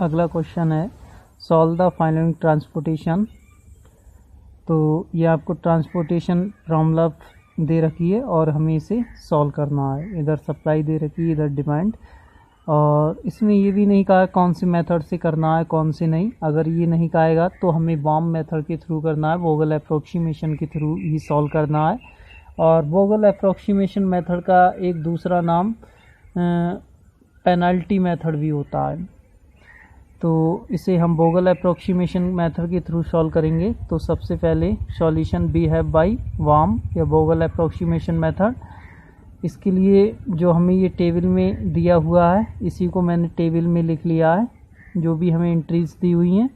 अगला क्वेश्चन है solve the following transportation. तो ये आपको ट्रांसपोर्टेशन फॉर्मूला दे रखी है और हमें इसे सॉल्व करना है। इधर सप्लाई दे रखी है, इधर डिमांड, और इसमें ये भी नहीं कहा कौन सी मेथड से करना है कौन से नहीं। अगर ये नहीं कहेगा तो हमें बॉम मेथड के थ्रू करना है, वोगल अप्रोक्सीमेशन के थ्रू ही सॉल्व करना है। और वोगल अप्रोक्सीमेशन मेथड का एक दूसरा नाम पेनल्टी मेथड भी होता है। तो इसे हम वोगल अप्रोक्सीमेशन मेथड के थ्रू सॉल्व करेंगे। तो सबसे पहले सॉल्यूशन बी है बाय वार्म या वोगल अप्रोक्सीमेशन मेथड। इसके लिए जो हमें ये टेबल में दिया हुआ है इसी को मैंने टेबल में लिख लिया है। जो भी हमें एंट्रीज दी हुई हैं,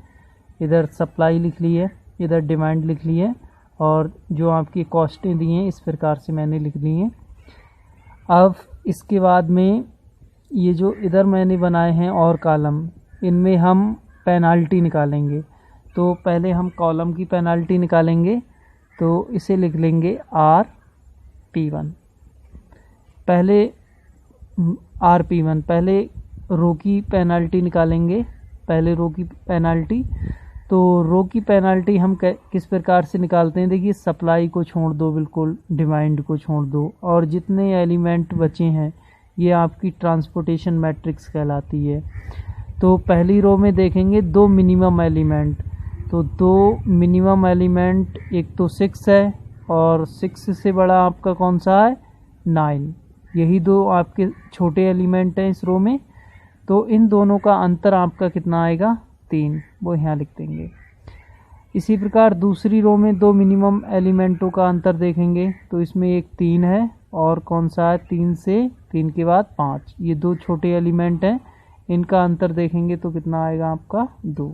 इधर सप्लाई लिख ली है, इधर डिमांड लिख ली है, और जो आपकी कॉस्टें दी हैं इस प्रकार से मैंने लिख ली हैं। अब इसके बाद में ये जो इधर मैंने बनाए हैं और कॉलम, इनमें हम पेनाल्टी निकालेंगे। तो पहले हम कॉलम की पेनाल्टी निकालेंगे। तो इसे लिख लेंगे RP1। पहले RP1 पहले रो की पेनाल्टी निकालेंगे। पहले रो की पेनाल्टी, तो रो की पेनाल्टी हम किस प्रकार से निकालते हैं, देखिए सप्लाई को छोड़ दो, बिल्कुल डिमांड को छोड़ दो, और जितने एलिमेंट बचे हैं ये आपकी ट्रांसपोर्टेशन मैट्रिक्स कहलाती है। तो पहली रो में देखेंगे दो मिनिमम एलिमेंट। तो दो मिनिमम एलिमेंट, एक तो 6 है और 6 से बड़ा आपका कौन सा है 9। यही दो आपके छोटे एलिमेंट हैं इस रो में। तो इन दोनों का अंतर आपका कितना आएगा 3, वो यहाँ लिख देंगे। इसी प्रकार दूसरी रो में दो मिनिमम एलिमेंटों का अंतर देखेंगे। तो इसमें एक 3 है और कौन सा है 3 से 3 के बाद 5। ये दो छोटे एलिमेंट हैं, इनका अंतर देखेंगे तो कितना आएगा आपका 2।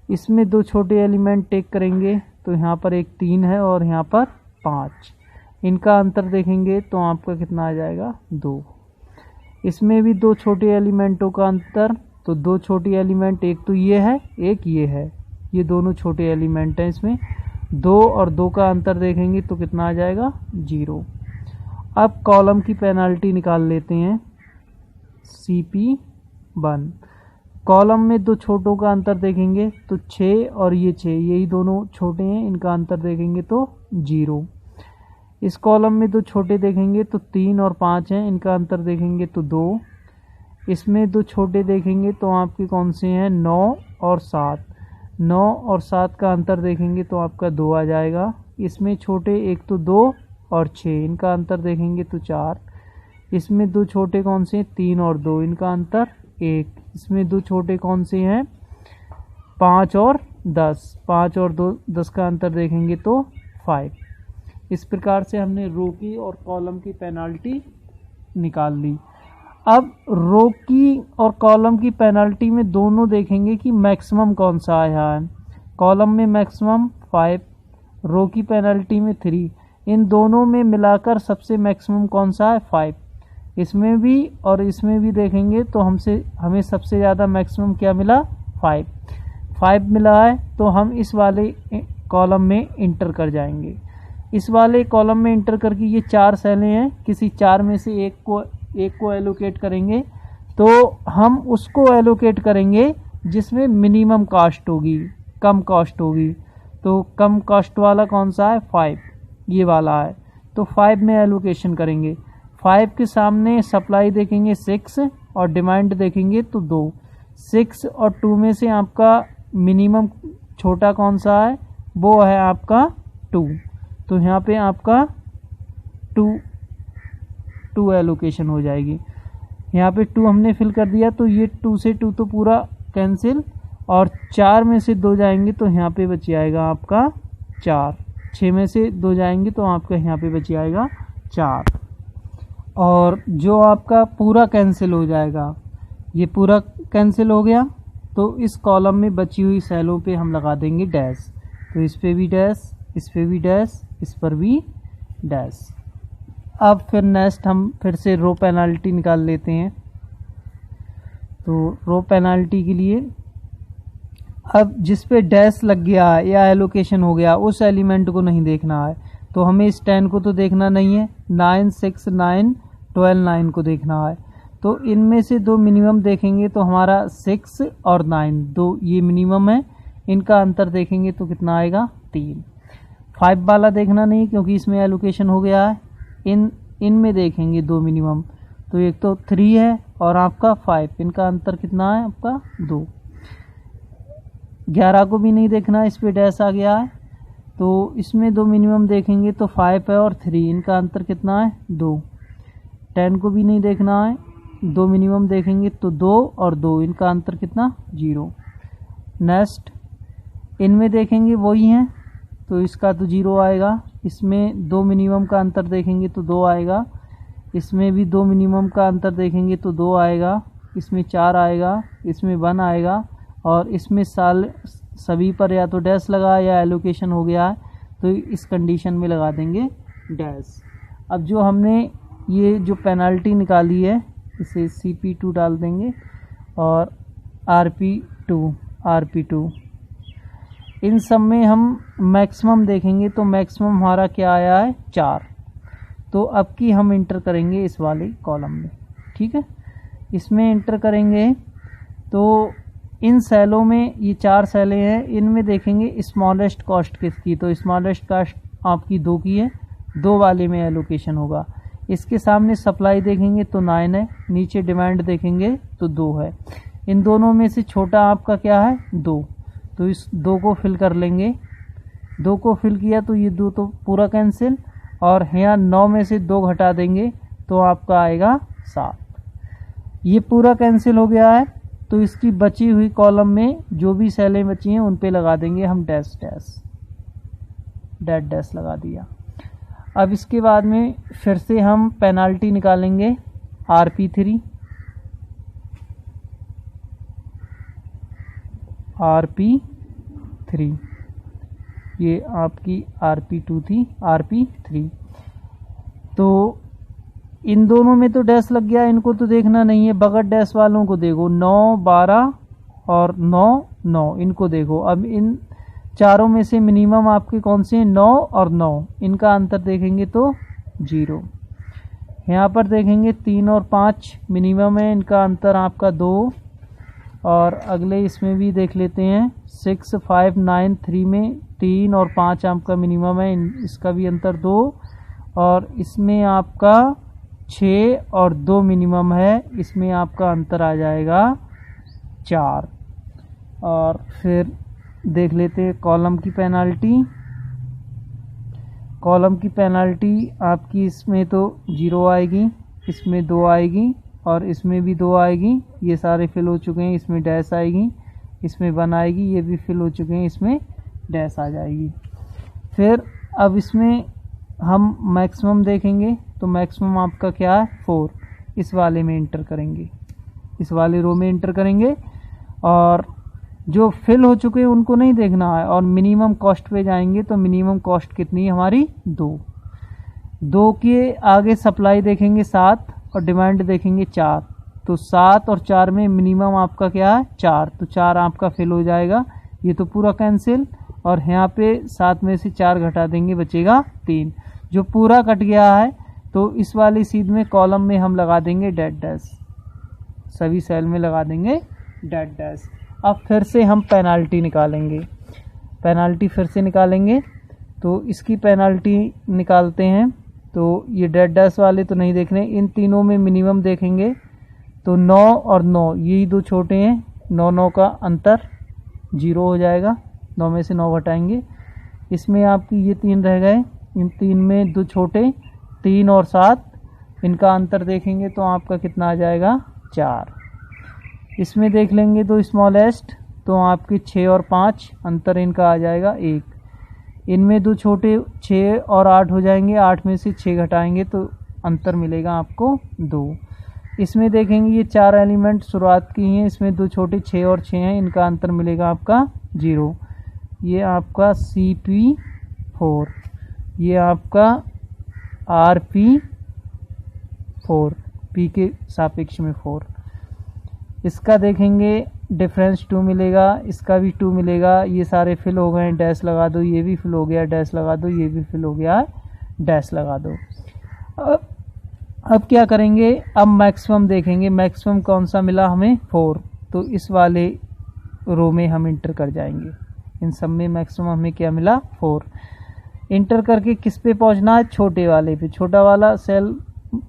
इसमें दो छोटे एलिमेंट टेक करेंगे तो यहाँ पर एक 3 है और यहाँ पर 5। इनका अंतर देखेंगे तो आपका कितना आ जाएगा 2। इसमें भी दो छोटे एलिमेंटों का अंतर, तो दो छोटी एलिमेंट, एक तो ये है एक ये है, ये दोनों छोटे एलिमेंट हैं। इसमें 2 और 2 का अंतर देखेंगे तो कितना आ जाएगा 0। अब कॉलम की पेनाल्टी निकाल लेते हैं CP1। कॉलम में दो छोटों का अंतर देखेंगे तो 6 और ये 6, यही दोनों छोटे हैं, इनका अंतर देखेंगे तो 0। इस कॉलम में दो छोटे देखेंगे तो 3 और 5 हैं, इनका अंतर देखेंगे तो 2। इसमें दो छोटे देखेंगे तो आपके कौन से हैं 9 और 7। 9 और 7 का अंतर देखेंगे तो आपका 2 आ जाएगा। इसमें छोटे एक तो 2 और 6, इनका अंतर देखेंगे तो 4। इसमें दो छोटे कौन से हैं 3 और 2, इनका अंतर 1। इसमें दो छोटे कौन से हैं 5 और 10। 5 और 2 10 का अंतर देखेंगे तो 5। इस प्रकार से हमने रो की और कॉलम की पेनाल्टी निकाल ली। अब रो की और कॉलम की पेनाल्टी में दोनों देखेंगे कि मैक्सिमम कौन सा आया है। कॉलम में मैक्सिमम 5, रो की पेनाल्टी में 3। इन दोनों में मिलाकर सबसे मैक्सिमम कौन सा है 5। इसमें भी और इसमें भी देखेंगे तो हमें सबसे ज़्यादा मैक्सिमम क्या मिला 5 मिला है। तो हम इस वाले कॉलम में इंटर कर जाएंगे। इस वाले कॉलम में इंटर करके ये 4 सेलें हैं, किसी 4 में से एक को एलोकेट करेंगे। तो हम उसको एलोकेट करेंगे जिसमें मिनिमम कॉस्ट होगी, कम कॉस्ट होगी। तो कम कॉस्ट वाला कौन सा है 5, ये वाला है। तो 5 में एलोकेशन करेंगे। 5 के सामने सप्लाई देखेंगे 6 और डिमांड देखेंगे तो 2। 6 और 2 में से आपका मिनिमम छोटा कौन सा है, वो है आपका 2। तो यहाँ पे आपका 2 एलोकेशन हो जाएगी। यहाँ पे 2 हमने फिल कर दिया तो ये 2 से 2 तो पूरा कैंसिल, और 4 में से 2 जाएंगे तो यहाँ पे बच जाएगा आपका 4। 6 में से 2 जाएंगे तो आपका यहाँ पे बच जाएगा 4। और जो आपका पूरा कैंसिल हो जाएगा, ये पूरा कैंसिल हो गया, तो इस कॉलम में बची हुई सेलों पे हम लगा देंगे डैश। तो इस पे भी डैश, इस पे भी डैश, इस पर भी डैश। अब फिर नेक्स्ट हम फिर से रो पेनाल्टी निकाल लेते हैं। तो रो पेनाल्टी के लिए अब जिस पे डैश लग गया या एलोकेशन हो गया उस एलिमेंट को नहीं देखना है। तो हमें इस 10 को तो देखना नहीं है, 9 6 9 12 9 को देखना है। तो इनमें से दो मिनिमम देखेंगे तो हमारा 6 और 9 दो ये मिनिमम है, इनका अंतर देखेंगे तो कितना आएगा 3। 5 वाला देखना नहीं क्योंकि इसमें एलोकेशन हो गया है। इनमें देखेंगे दो मिनिमम, तो एक तो 3 है और आपका 5, इनका अंतर कितना है आपका 2। 11 को भी नहीं देखना, इस पे डैश आ गया है, तो इसमें दो मिनिमम देखेंगे तो 5 है और 3, इनका अंतर कितना है 2। 10 को भी नहीं देखना है, दो मिनिमम देखेंगे तो 2 और 2, इनका अंतर कितना 0। नेक्स्ट इनमें देखेंगे वही हैं तो इसका तो 0 आएगा। इसमें दो मिनिमम का अंतर देखेंगे तो 2 आएगा, इसमें भी दो मिनिमम का अंतर देखेंगे तो 2 आएगा, इसमें 4 आएगा, इसमें 1 आएगा, और इसमें सभी पर या तो डैश लगा या एलोकेशन हो गया है तो इस कंडीशन में लगा देंगे डैश। अब जो हमने ये जो पेनल्टी निकाली है इसे CP2 डाल देंगे और RP2 इन सब में हम मैक्सिमम देखेंगे तो मैक्सिमम हमारा क्या आया है 4। तो अब की हम इंटर करेंगे इस वाले कॉलम में, ठीक है। इसमें इंटर करेंगे तो इन सेलों में ये 4 सेलें हैं, इनमें देखेंगे स्मॉलेस्ट कॉस्ट किसकी, तो स्मॉलेस्ट कॉस्ट आपकी 2 की है, 2 वाले में एलोकेशन होगा। इसके सामने सप्लाई देखेंगे तो 9 है, नीचे डिमांड देखेंगे तो 2 है। इन दोनों में से छोटा आपका क्या है 2, तो इस 2 को फिल कर लेंगे। 2 को फिल किया तो ये 2 तो पूरा कैंसिल, और यहाँ 9 में से 2 घटा देंगे तो आपका आएगा 7। ये पूरा कैंसिल हो गया है, तो इसकी बची हुई कॉलम में जो भी सेलें बची हैं उन पे लगा देंगे हम डैश लगा दिया। अब इसके बाद में फिर से हम पेनाल्टी निकालेंगे RP3 ये आपकी RP2 थी, RP3। तो इन दोनों में तो डैश लग गया, इनको तो देखना नहीं है, बगैर डैश वालों को देखो 9, 12 और 9, 9 इनको देखो। अब इन चारों में से मिनिमम आपके कौन से हैं 9 और 9, इनका अंतर देखेंगे तो 0। यहाँ पर देखेंगे 3 और 5 मिनिमम है, इनका अंतर आपका 2। और अगले इसमें भी देख लेते हैं 6, 5, 9, 3 में 3 और 5 आपका मिनिमम है, इसका भी अंतर 2। और इसमें आपका 6 और 2 मिनिमम है, इसमें आपका अंतर आ जाएगा 4। और फिर देख लेते हैं कॉलम की पेनाल्टी। कॉलम की पेनाल्टी आपकी इसमें तो 0 आएगी, इसमें 2 आएगी और इसमें भी 2 आएगी, ये सारे फिल हो चुके हैं, इसमें डैश आएगी, इसमें 1 आएगी, ये भी फिल हो चुके हैं, इसमें डैश आ जाएगी। फिर अब इसमें हम मैक्सिमम देखेंगे तो मैक्सिमम आपका क्या है 4, इस वाले में इंटर करेंगे, इस वाले रो में इंटर करेंगे। और जो फिल हो चुके हैं उनको नहीं देखना है, और मिनिमम कॉस्ट पे जाएंगे तो मिनिमम कॉस्ट कितनी है हमारी 2 के आगे सप्लाई देखेंगे 7 और डिमांड देखेंगे 4, तो 7 और 4 में मिनिमम आपका क्या है 4, तो 4 आपका फिल हो जाएगा, ये तो पूरा कैंसिल। और यहाँ पे 7 में से 4 घटा देंगे, बचेगा 3, जो पूरा कट गया है। तो इस वाली सीध में कॉलम में हम लगा देंगे डैश, सभी सेल में लगा देंगे डैश। अब फिर से हम पेनाल्टी निकालेंगे, पेनाल्टी फिर से निकालेंगे। तो इसकी पेनाल्टी निकालते हैं, तो ये डैश वाले तो नहीं देखने, इन तीनों में मिनिमम देखेंगे तो 9 और 9 यही 2 छोटे हैं, 9, 9 का अंतर 0 हो जाएगा, 9 में से 9 घटाएंगे। इसमें आपकी ये 3 रह गए, इन 3 में 2 छोटे 3 और 7, इनका अंतर देखेंगे तो आपका कितना आ जाएगा 4। इसमें देख लेंगे तो स्मॉलेस्ट, तो आपके 6 और 5 अंतर इनका आ जाएगा 1। इनमें 2 छोटे 6 और 8 हो जाएंगे, 8 में से 6 घटाएंगे तो अंतर मिलेगा आपको 2। इसमें देखेंगे ये 4 एलिमेंट शुरुआत की हैं, इसमें 2 छोटे 6 और 6 हैं, इनका अंतर मिलेगा आपका 0। ये आपका CP4, ये आपका RP4, P के सापेक्ष में 4। इसका देखेंगे डिफरेंस 2 मिलेगा, इसका भी 2 मिलेगा, ये सारे फिल हो गए, डैश लगा दो, ये भी फिल हो गया, डैश लगा दो, ये भी फिल हो गया, डैश लगा दो। अब क्या करेंगे, अब मैक्सिमम देखेंगे, मैक्सिमम कौन सा मिला हमें 4, तो इस वाले रो में हम इंटर कर जाएंगे। इन सब में मैक्सिमम हमें क्या मिला 4। इंटर करके किस पे पहुंचना है, छोटे वाले पे। छोटा वाला सेल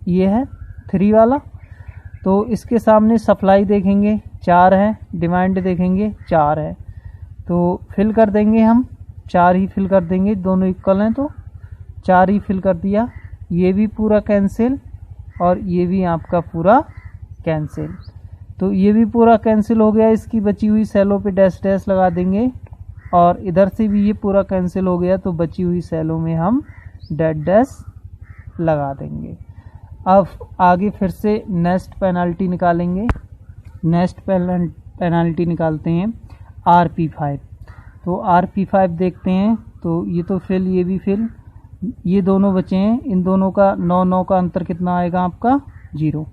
ये है 3 वाला, तो इसके सामने सप्लाई देखेंगे 4 है, डिमांड देखेंगे 4 है, तो फिल कर देंगे हम 4 ही फिल कर देंगे, दोनों इक्वल हैं तो 4 ही फिल कर दिया। ये भी पूरा कैंसिल और ये भी आपका पूरा कैंसिल, तो ये भी पूरा कैंसिल हो गया। इसकी बची हुई सेलों पे डैश डैश लगा देंगे और इधर से भी ये पूरा कैंसिल हो गया, तो बची हुई सेलों में हम डैश डैश लगा देंगे। अब आगे फिर से नेक्स्ट पेनल्टी निकालेंगे। नेक्स्ट पेनल्टी निकालते हैं RP5, तो RP5 देखते हैं, तो ये तो फिल, ये भी फिल, ये दोनों बचे हैं, इन दोनों का 9-9 का अंतर कितना आएगा आपका 0।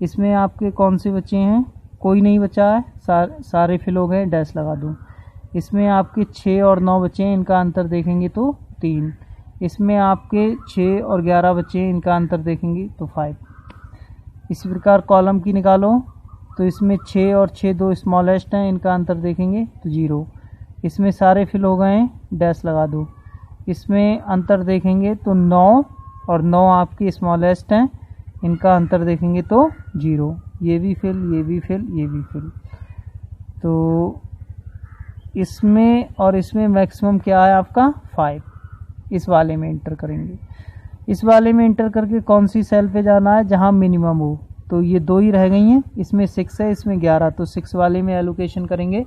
इसमें आपके कौन से बचे हैं, कोई नहीं बचा है, सारे फिल हो गए, डैश लगा दूँ। इसमें आपके 6 और 9 बचे हैं, इनका अंतर देखेंगे तो 3। इसमें आपके 6 और 11 बचे हैं, इनका अंतर देखेंगे तो 5। इसी प्रकार कॉलम की निकालो, तो इसमें 6 और 6 दो स्मॉलेस्ट हैं, इनका अंतर देखेंगे तो 0। इसमें सारे फिल हो गए हैं, डैश लगा दो। इसमें अंतर देखेंगे तो 9 और 9 आपके स्मॉलेस्ट हैं, इनका अंतर देखेंगे तो 0। ये भी फिल, ये भी फिल, ये भी फिल, तो इसमें और इसमें मैक्सिमम क्या है आपका 5। इस वाले में इंटर करेंगे। इस वाले में इंटर करके कौन सी सेल पे जाना है, जहां मिनिमम हो, तो ये 2 ही रह गई हैं, इसमें 6 है, इसमें 11, तो 6 वाले में एलोकेशन करेंगे।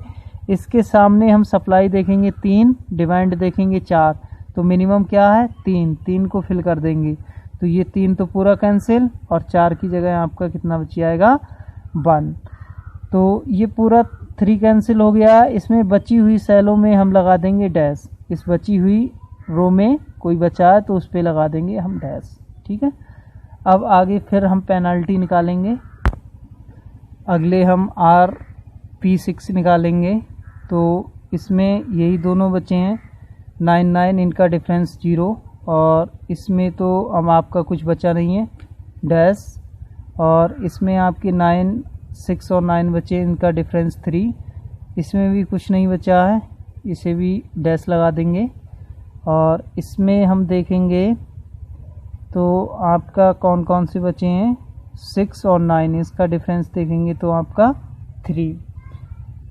इसके सामने हम सप्लाई देखेंगे 3, डिमांड देखेंगे 4, तो मिनिमम क्या है 3 को फिल कर देंगे, तो ये 3 तो पूरा कैंसिल और 4 की जगह आपका कितना बच जाएगा 1, तो ये पूरा 3 कैंसिल हो गया। इसमें बची हुई सेलों में हम लगा देंगे डैश, इस बची हुई रो में कोई बचा है तो उस पर लगा देंगे हम डैश, ठीक है। अब आगे फिर हम पेनल्टी निकालेंगे। अगले हम RP6 निकालेंगे, तो इसमें यही दोनों बचे हैं 9-9, इनका डिफरेंस 0, और इसमें तो अब आपका कुछ बचा नहीं है डैश, और इसमें आपके 6 और 9 बचे, इनका डिफरेंस 3, इसमें भी कुछ नहीं बचा है, इसे भी डैश लगा देंगे। और इसमें हम देखेंगे तो आपका कौन कौन से बचे हैं 6 और 9, इसका डिफरेंस देखेंगे तो आपका 3,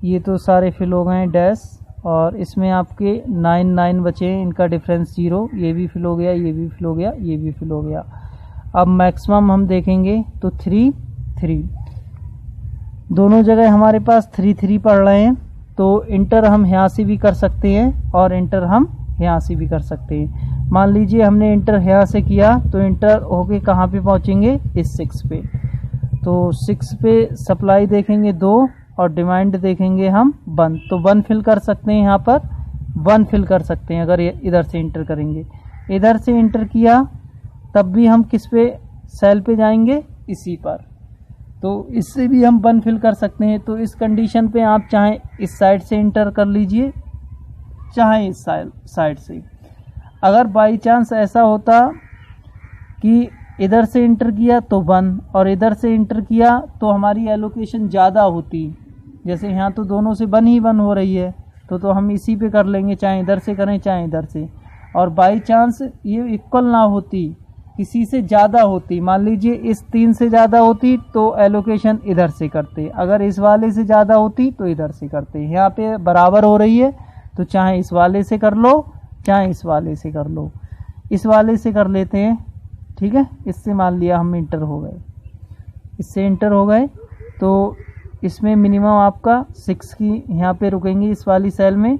ये तो सारे फिल हो गए हैं डैश, और इसमें आपके 9-9 बचे हैं, इनका डिफरेंस 0, ये भी फिल हो गया, ये भी फिल हो गया, ये भी फिल हो गया। अब मैक्सिमम हम देखेंगे तो 3 दोनों जगह हमारे पास 3 पढ़ रहे हैं, तो इंटर हम यहाँ से भी कर सकते हैं और इंटर हम यहाँ से भी कर सकते हैं। मान लीजिए हमने इंटर यहाँ से किया, तो इंटर होके कहाँ पे पहुँचेंगे, इस 6 पे, तो 6 पे सप्लाई देखेंगे 2 और डिमांड देखेंगे हम 1, तो 1 फिल कर सकते हैं, यहाँ पर 1 फिल कर सकते हैं अगर इधर से इंटर करेंगे। इधर से इंटर किया तब भी हम किस पे, सेल पे जाएंगे, इसी पर, तो इससे भी हम 1 फिल कर सकते हैं। तो इस कंडीशन पे आप चाहे इस साइड से इंटर कर लीजिए, चाहे इस साइड से। अगर बाई चांस ऐसा होता कि इधर से इंटर किया तो 1 और इधर से इंटर किया तो हमारी एलोकेशन ज़्यादा होती, जैसे यहाँ तो दोनों से 1 ही 1 हो रही है, तो हम इसी पे कर लेंगे, चाहे इधर से करें चाहे इधर से। और बाई चांस ये इक्वल ना होती, किसी से ज़्यादा होती, मान लीजिए इस 3 से ज़्यादा होती तो एलोकेशन इधर से करते, अगर इस वाले से ज़्यादा होती तो इधर से करते। यहाँ पे बराबर हो रही है तो चाहे इस वाले से कर लो चाहे इस वाले से कर लो, इस वाले से कर लेते हैं, ठीक है। इससे मान लिया हम इंटर हो गए, इससे इंटर हो गए, तो इसमें मिनिमम आपका 6 की यहाँ पे रुकेंगे इस वाली सेल में,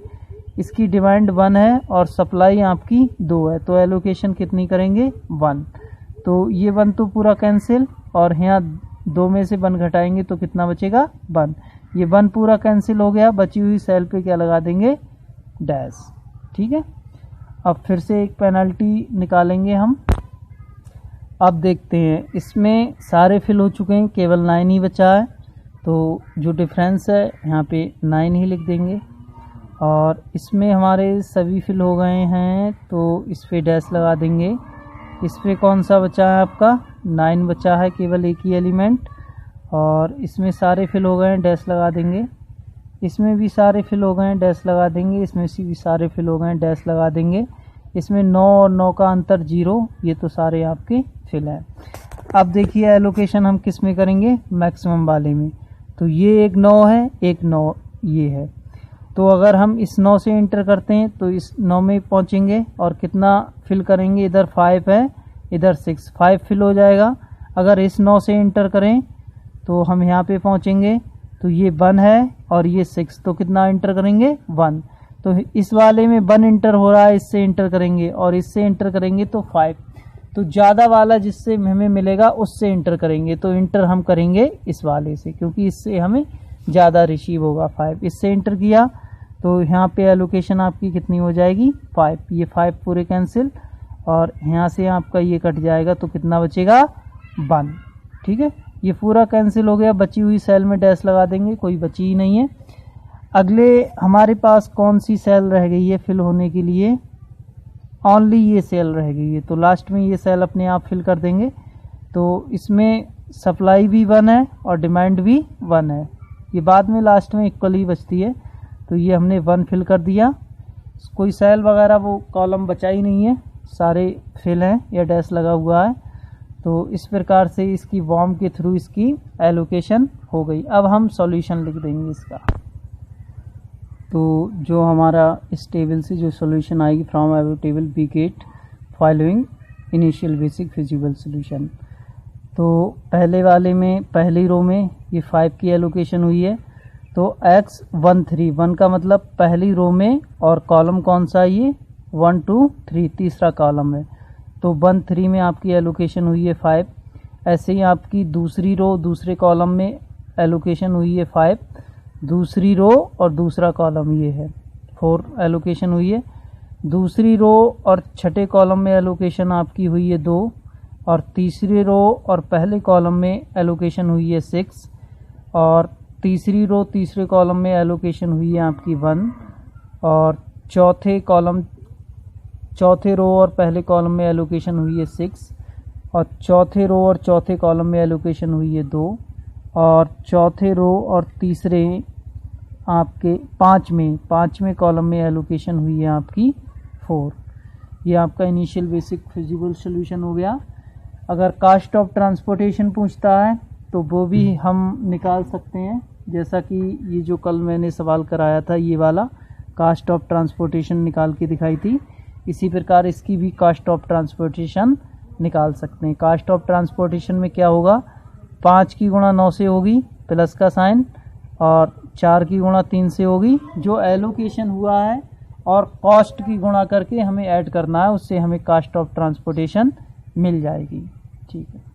इसकी डिमांड 1 है और सप्लाई आपकी 2 है, तो एलोकेशन कितनी करेंगे 1, तो ये 1 तो पूरा कैंसिल, और यहाँ 2 में से 1 घटाएंगे तो कितना बचेगा 1, ये 1 पूरा कैंसिल हो गया। बची हुई सेल पे क्या लगा देंगे डैश, ठीक है। अब फिर से एक पेनल्टी निकालेंगे हम। अब देखते हैं, इसमें सारे फिल हो चुके हैं, केवल 9 ही बचा है, तो जो डिफरेंस है यहाँ पे 9 ही लिख देंगे। और इसमें हमारे सभी फिल हो गए हैं, तो इस पे डैश लगा देंगे। इस पे कौन सा बचा है आपका 9 बचा है केवल एक ही एलिमेंट, और इसमें सारे फिल हो गए हैं, डैश लगा देंगे। इसमें भी सारे फिल हो गए हैं, डैश लगा देंगे। इसमें से भी सारे फिल हो गए हैं, डैश लगा देंगे। इसमें 9 और 9 का अंतर 0, ये तो सारे आपके फिल हैं। अब देखिए एलोकेशन हम किस में करेंगे, मैक्सिमम वाले में। तो ये एक 9 है, एक 9 ये है। तो अगर हम इस 9 से इंटर करते हैं तो इस 9 में पहुंचेंगे और कितना फिल करेंगे, इधर 5 है, इधर 6, 5 फिल हो जाएगा। अगर इस 9 से इंटर करें तो हम यहाँ पे पहुंचेंगे, तो ये 1 है और ये 6, तो कितना इंटर करेंगे, 1। तो इस वाले में 1 इंटर हो रहा है, इससे इंटर करेंगे और इससे इंटर करेंगे तो 5। तो ज़्यादा वाला जिससे हमें मिलेगा उससे इंटर करेंगे, तो इंटर हम करेंगे इस वाले से, क्योंकि इससे हमें ज़्यादा रिसीव होगा 5। इससे इंटर किया तो यहाँ पे एलोकेशन आपकी कितनी हो जाएगी, 5। ये 5 पूरे कैंसिल, और यहाँ से आपका ये कट जाएगा तो कितना बचेगा, 1। ठीक है, ये पूरा कैंसिल हो गया। बची हुई सेल में डैश लगा देंगे, कोई बची ही नहीं है। अगले हमारे पास कौन सी सेल रह गई है फिल होने के लिए, ओनली ये सेल रह गई है। तो लास्ट में ये सेल अपने आप फिल कर देंगे। तो इसमें सप्लाई भी 1 है और डिमांड भी 1 है, ये बाद में लास्ट में इक्वली बचती है। तो ये हमने 1 फिल कर दिया, कोई सेल वगैरह वो कॉलम बचा ही नहीं है, सारे फिल हैं या डैश लगा हुआ है। तो इस प्रकार से इसकी वॉर्म के थ्रू इसकी एलोकेशन हो गई। अब हम सॉल्यूशन लिख देंगे इसका। तो जो हमारा इस टेबल से जो सॉल्यूशन आएगी, from above table B get following initial basic feasible solution. तो पहले वाले में पहली रो में ये 5 की एलोकेशन हुई है। तो x1 का मतलब पहली रो में, और कॉलम कौन सा है, ये 1 2 3 तीसरा कॉलम है। तो 1 3 में आपकी एलोकेशन हुई है 5। ऐसे ही आपकी दूसरी रो दूसरे कॉलम में एलोकेशन हुई है 5, दूसरी रो और दूसरा कॉलम ये है 4 एलोकेशन हुई है। दूसरी रो और छठे कॉलम में एलोकेशन आपकी हुई है 2, और तीसरी रो और पहले कॉलम में एलोकेशन हुई है 6, और तीसरी रो तीसरे कॉलम में एलोकेशन हुई है आपकी 1, और चौथे रो और पहले कॉलम में एलोकेशन हुई है 6, और चौथे रो और चौथे कॉलम में एलोकेशन हुई है 2, और चौथे रो और तीसरे आपके पाँचवें कॉलम में एलोकेशन हुई है आपकी 4। ये आपका इनिशियल बेसिक फिजिबल सॉल्यूशन हो गया। अगर कास्ट ऑफ ट्रांसपोर्टेशन पूछता है तो वो भी हम निकाल सकते हैं, जैसा कि ये जो कल मैंने सवाल कराया था, ये वाला कास्ट ऑफ ट्रांसपोर्टेशन निकाल के दिखाई थी। इसी प्रकार इसकी भी कास्ट ऑफ ट्रांसपोर्टेशन निकाल सकते हैं। कास्ट ऑफ ट्रांसपोर्टेशन में क्या होगा, 5 की गुणा 9 से होगी प्लस का साइन, और 4 की गुणा 3 से होगी, जो एलोकेशन हुआ है और कॉस्ट की गुणा करके हमें ऐड करना है, उससे हमें कास्ट ऑफ ट्रांसपोर्टेशन मिल जाएगी। ठीक है।